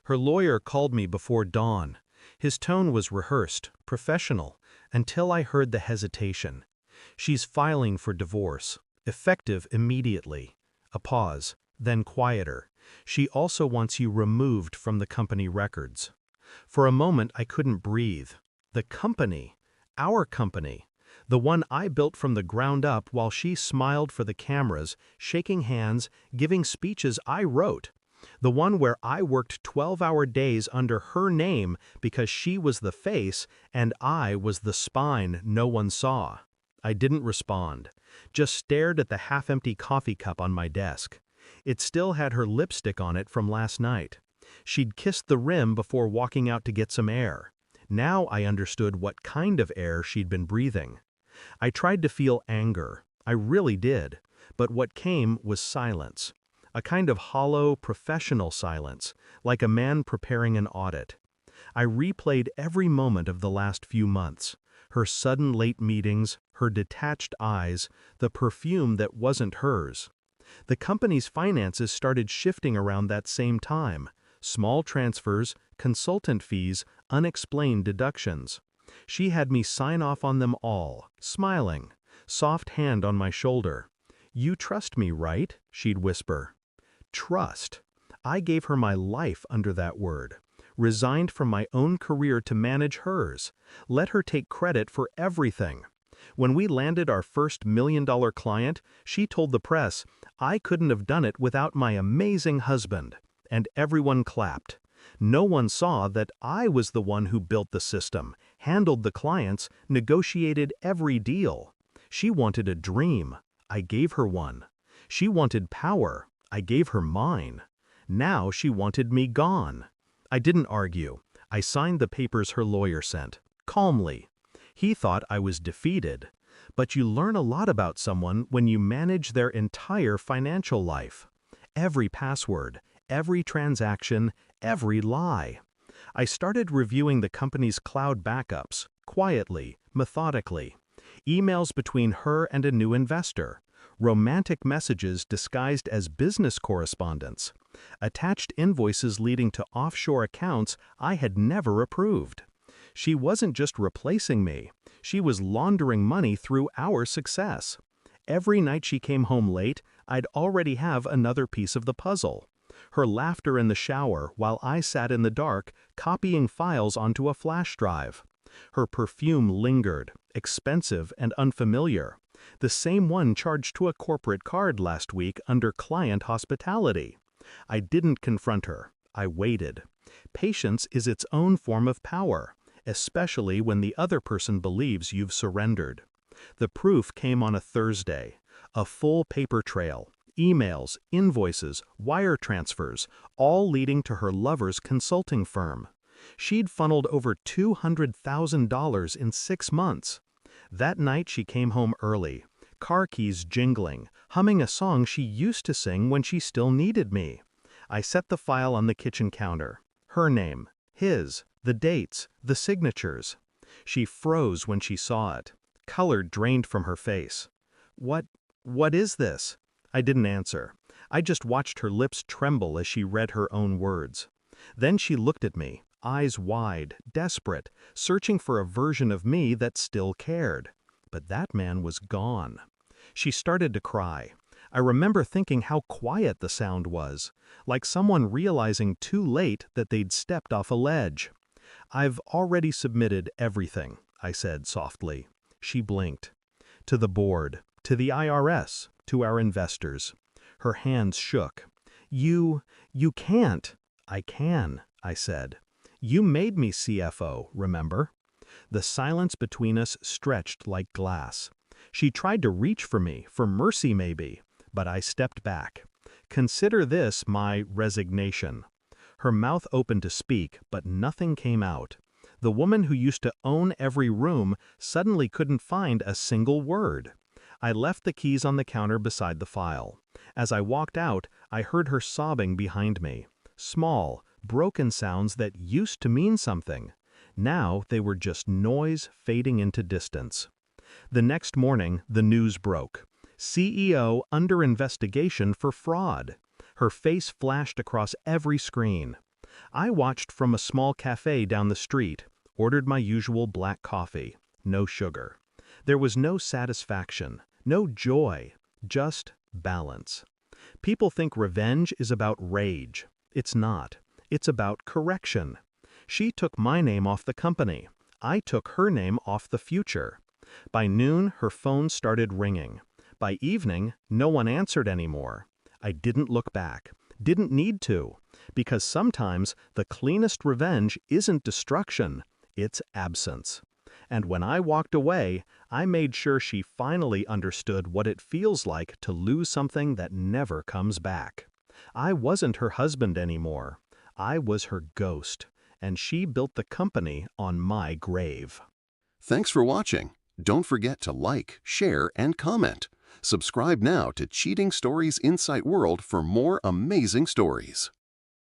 Her lawyer called me before dawn. His tone was rehearsed, professional, until I heard the hesitation. She's filing for divorce, effective immediately. A pause, then quieter. She also wants you removed from the company records. For a moment I couldn't breathe. The company, our company, the one I built from the ground up while she smiled for the cameras, shaking hands, giving speeches I wrote. The one where I worked 12-hour days under her name because she was the face and I was the spine no one saw. I didn't respond, just stared at the half-empty coffee cup on my desk. It still had her lipstick on it from last night. She'd kissed the rim before walking out to get some air. Now I understood what kind of air she'd been breathing. I tried to feel anger. I really did. But what came was silence. A kind of hollow, professional silence, like a man preparing an audit. I replayed every moment of the last few months. Her sudden late meetings, her detached eyes, the perfume that wasn't hers. The company's finances started shifting around that same time. Small transfers, consultant fees, unexplained deductions. She had me sign off on them all, smiling, soft hand on my shoulder. "You trust me, right?" she'd whisper. Trust. I gave her my life under that word. Resigned from my own career to manage hers. Let her take credit for everything. When we landed our first million-dollar client, she told the press, "I couldn't have done it without my amazing husband." And everyone clapped. No one saw that I was the one who built the system, handled the clients, negotiated every deal. She wanted a dream. I gave her one. She wanted power. I gave her mine. Now she wanted me gone. I didn't argue. I signed the papers her lawyer sent, calmly. He thought I was defeated. But you learn a lot about someone when you manage their entire financial life. Every password, every transaction, every lie. I started reviewing the company's cloud backups, quietly, methodically. Emails between her and a new investor. Romantic messages disguised as business correspondence. Attached invoices leading to offshore accounts I had never approved. She wasn't just replacing me. She was laundering money through our success. Every night she came home late, I'd already have another piece of the puzzle. Her laughter in the shower while I sat in the dark, copying files onto a flash drive. Her perfume lingered, expensive and unfamiliar. The same one charged to a corporate card last week under client hospitality. I didn't confront her. I waited. Patience is its own form of power, especially when the other person believes you've surrendered. The proof came on a Thursday. A full paper trail. Emails, invoices, wire transfers, all leading to her lover's consulting firm. She'd funneled over $200,000 in 6 months. That night she came home early, car keys jingling, humming a song she used to sing when she still needed me. I set the file on the kitchen counter. Her name, his, the dates, the signatures. She froze when she saw it. Color drained from her face. What is this?" I didn't answer. I just watched her lips tremble as she read her own words. Then she looked at me, eyes wide, desperate, searching for a version of me that still cared. But that man was gone. She started to cry. I remember thinking how quiet the sound was, like someone realizing too late that they'd stepped off a ledge. "I've already submitted everything," I said softly. She blinked. "To the board, to the IRS, to our investors." Her hands shook. You can't." "I can," I said. "You made me CFO, remember?" The silence between us stretched like glass. She tried to reach for me, for mercy maybe, but I stepped back. "Consider this my resignation." Her mouth opened to speak, but nothing came out. The woman who used to own every room suddenly couldn't find a single word. I left the keys on the counter beside the file. As I walked out, I heard her sobbing behind me. Small, broken sounds that used to mean something. Now they were just noise fading into distance. The next morning, the news broke. CEO under investigation for fraud. Her face flashed across every screen. I watched from a small cafe down the street, ordered my usual black coffee, no sugar. There was no satisfaction, no joy, just balance. People think revenge is about rage. It's not. It's about correction. She took my name off the company. I took her name off the future. By noon, her phone started ringing. By evening, no one answered anymore. I didn't look back. Didn't need to. Because sometimes the cleanest revenge isn't destruction, it's absence. And when I walked away, I made sure she finally understood what it feels like to lose something that never comes back. I wasn't her husband anymore. I was her ghost, and she built the company on my grave. Thanks for watching. Don't forget to like, share, and comment. Subscribe now to Cheating Stories Insight World for more amazing stories.